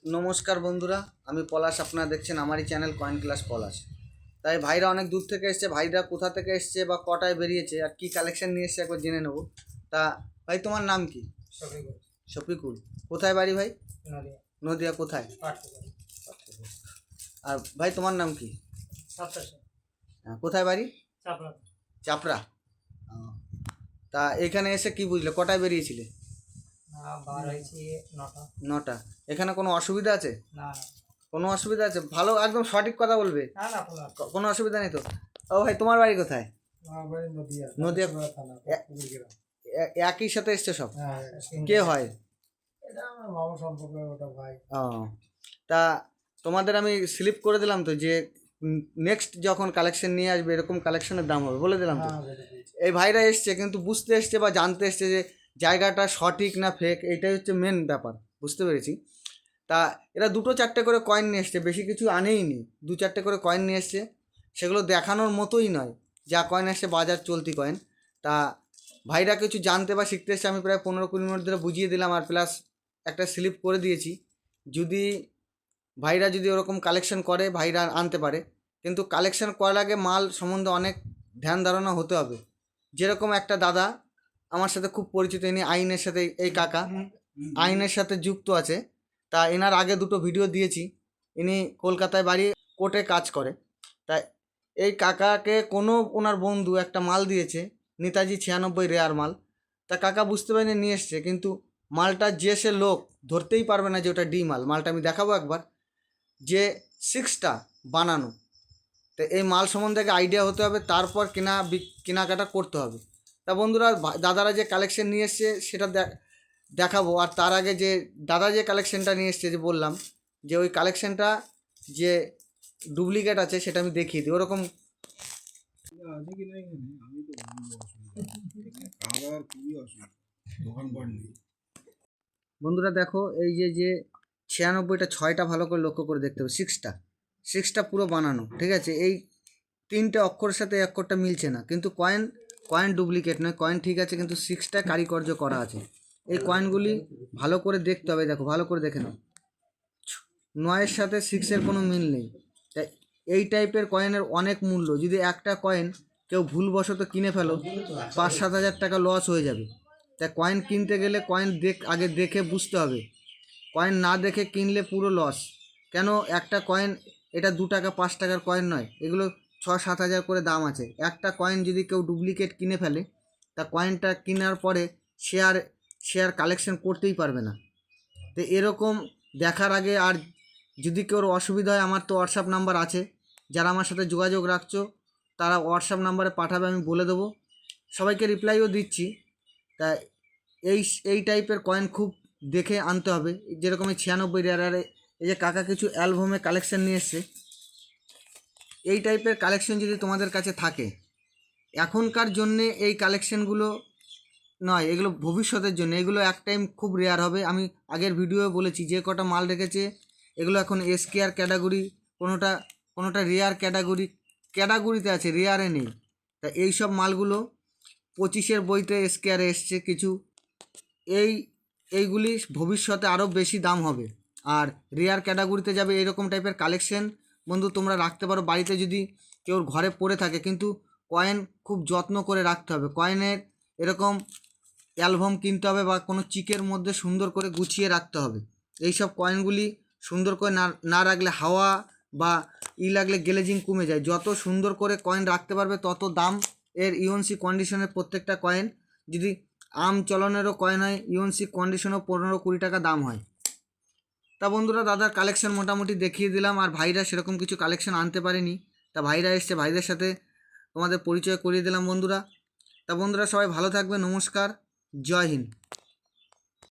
নমস্কার বন্ধুরা, আমি পলাশ। আপনারা দেখছেন আমারই চ্যানেল কয়েন ক্লাস পলাশ। তাই ভাইরা অনেক দূর থেকে এসছে, ভাইরা কোথা থেকে এসছে বা কটায় বেরিয়েছে আর কি কালেকশন নিয়ে এসছে একবার জেনে নেব। তা ভাই, তোমার নাম কি? শফিকুল। শফিকুল। কোথায় বাড়ি ভাই? নদিয়া। নদিয়া কোথায়? পাটকুড়ি। আর ভাই তোমার নাম কি? সাতটাশে। কোথায় বাড়ি? চাপড়া। চাপড়া। তা এখানে এসে কি বুঝলে, কটায় বেরিয়েছিলে? বার হয়েছি 9টা। 9টা। এখানে কোনো অসুবিধা আছে? না কোনো অসুবিধা আছে? ভালো, একদম সঠিক কথা বলবে, না না কোনো অসুবিধা নেই তো? ও ভাই, তোমার বাড়ি কোথায়? আমার বাড়ি নদিয়া। নদিয়া। থানা, পাটকুড়ি গ্রাম। একই সাথে এসছে সব? হ্যাঁ। কে হয়? এটা আমার মামা সম্পর্কে, ওটা ভাই। ও, তা তোমাদের আমি স্লিপ করে দিলাম তো যে নেক্সট যখন কালেকশন নিয়ে আসবে এরকম কালেকশনের দাম হবে, বলে দিলাম তো। এই ভাইরা এসছে কিন্তু বুঝতে এসছে বা জানতে এসছে যে জায়গাটা সঠিক না ফেক, এইটাই হচ্ছে মেন ব্যাপার, বুঝতে পেরেছি। তা এরা 2-4টে করে কয়েন নিয়ে এসছে, বেশি কিছু আনেই নি, 2-4টে করে কয়েন নিয়ে এসছে। সেগুলো দেখানোর মতোই নয়, যা কয়েন এসছে বাজার চলতি কয়েন। তা ভাইরা কিছু জানতে বা শিখতে এসছে, আমি প্রায় 15-20 মিনিট ধরে বুঝিয়ে দিলাম আর প্লাস একটা স্লিপ করে দিয়েছি। যদি ভাইরা যদি ওরকম কালেকশন করে ভাইরা আনতে পারে, কিন্তু কালেকশন করার আগে মাল সম্বন্ধে অনেক ধ্যান ধারণা হতে হবে। যেরকম একটা দাদা আমার সাথে খুব পরিচিত, ইনি আইনের সাথে, এই কাকা আইনের সাথে যুক্ত আছে। তা এনার আগে 2টো ভিডিও দিয়েছি। ইনি কলকাতায় বাড়ি, কোর্টে কাজ করে। তাই এই কাকাকে কোনো ওনার বন্ধু একটা মাল দিয়েছে, নেতাজি 96 রেয়ার মাল। তা কাকা বুঝতে পারেনি নিয়ে এসছে, কিন্তু মালটা যে সে লোক ধরতেই পারবে না যে ওটা ডি মাল। মালটা আমি দেখাবো একবার, যে 6টা বানানো। তো এই মাল সম্বন্ধে আইডিয়া হতে হবে, তারপর কেনাকাটা করতে হবে। তা বন্ধুরা, দাদারা যে কালেকশন নিয়ে এসছে সেটা দেখাবো। আর তার আগে যে দাদা যে কালেকশনটা নিয়ে এসছে, যে বললাম যে ওই কালেকশনটা যে ডুপ্লিকেট আছে সেটা আমি দেখিয়ে দিই। ওরকম বন্ধুরা দেখো, এই যে 96টা, 6টা ভালো করে লক্ষ্য করে দেখতে হবে। 6টা পুরো বানানো, ঠিক আছে। এই 3টে অক্ষরের সাথে অক্ষরটা মিলছে না, কিন্তু কয়েন ডুপ্লিকেট নয়, কয়েন ঠিক আছে, কিন্তু 6টা কারিকর্য করা আছে। এই কয়েনগুলি ভালো করে দেখতে হবে, দেখো ভালো করে দেখে নাও, 9-এর সাথে 6-এর কোনো মিল নেই। তাই এই টাইপের কয়েনের অনেক মূল্য। যদি একটা কয়েন কেউ ভুলবশত কিনে ফেলো, 5-7 হাজার টাকা লস হয়ে যাবে। তাই কয়েন কিনতে গেলে কয়েন আগে দেখে বুঝতে হবে। কয়েন না দেখে কিনলে পুরো লস। কেন, একটা কয়েন এটা 2 টাকা 5 টাকার কয়েন নয়, এগুলো 6-7 হাজার করে দাম আছে। একটা কয়েন যদি কেউ ডুপ্লিকেট কিনে ফেলে, তা কয়েনটা কেনার পরে সে আর কালেকশন করতেই পারবে না। তো এরকম দেখার আগে, আর যদি কেউ অসুবিধা হয়, আমার তো হোয়াটসঅ্যাপ নাম্বার আছে, যারা আমার সাথে যোগাযোগ রাখছো তারা হোয়াটসঅ্যাপ নাম্বারে পাঠাবে, আমি বলে দেবো। সবাইকে রিপ্লাইও দিচ্ছি। তা এই টাইপের কয়েন খুব দেখে আনতে হবে। যেরকম এই 96 রেয়ারে এই যে কাকা কিছু অ্যালবামে কালেকশন নিয়ে এসছে, এই টাইপের কালেকশন যদি তোমাদের কাছে থাকে, এখনকার জন্যে এই কালেকশনগুলো নয়, এগুলো ভবিষ্যতের জন্য। এগুলো এক টাইম খুব রেয়ার হবে। আমি আগের ভিডিওয়ে বলেছি যে কটা মাল রেখেছে এগুলো এখন এসকেআর ক্যাটাগরি, কোনোটা রেয়ার ক্যাটাগরিতে আছে, রেয়ারে নেই। তা এই সব মালগুলো 25-এর বইতে এসকেআরে এসছে কিছু। এইগুলি ভবিষ্যতে আরও বেশি দাম হবে, আর রেয়ার ক্যাটাগরিতে যাবে। এরকম টাইপের কালেকশন বন্ধু তোমরা রাখতে পারো বাড়িতে, যদি কেউ ঘরে পড়ে থাকে। কিন্তু কয়েন খুব যত্ন করে রাখতে হবে। কয়েনের এরকম অ্যালবাম কিনতে হবে, বা কোনো চিকের মধ্যে সুন্দর করে গুছিয়ে রাখতে হবে। এইসব কয়েনগুলি সুন্দর করে না রাখলে হাওয়া বা লাগলে গ্লেজিং কমে যায়। যত সুন্দর করে কয়েন রাখতে পারবে তত দাম এর। ইউএনসি কন্ডিশনের প্রত্যেকটা কয়েন, যদি আম চলনেরও কয়েন হয়, ইউএনসি কন্ডিশনও 15-20 টাকা দাম হয়। তা বন্ধুরা, দাদার কালেকশন মোটামুটি দেখিয়ে দিলাম। আর ভাইরা সেরকম কিছু কালেকশন আনতে পারেনি, তা ভাইরা এসছে, ভাইদের সাথে তোমাদের পরিচয় করিয়ে দিলাম বন্ধুরা। তা বন্ধুরা, সবাই ভালো থাকবে। নমস্কার, জয় হিন্দ।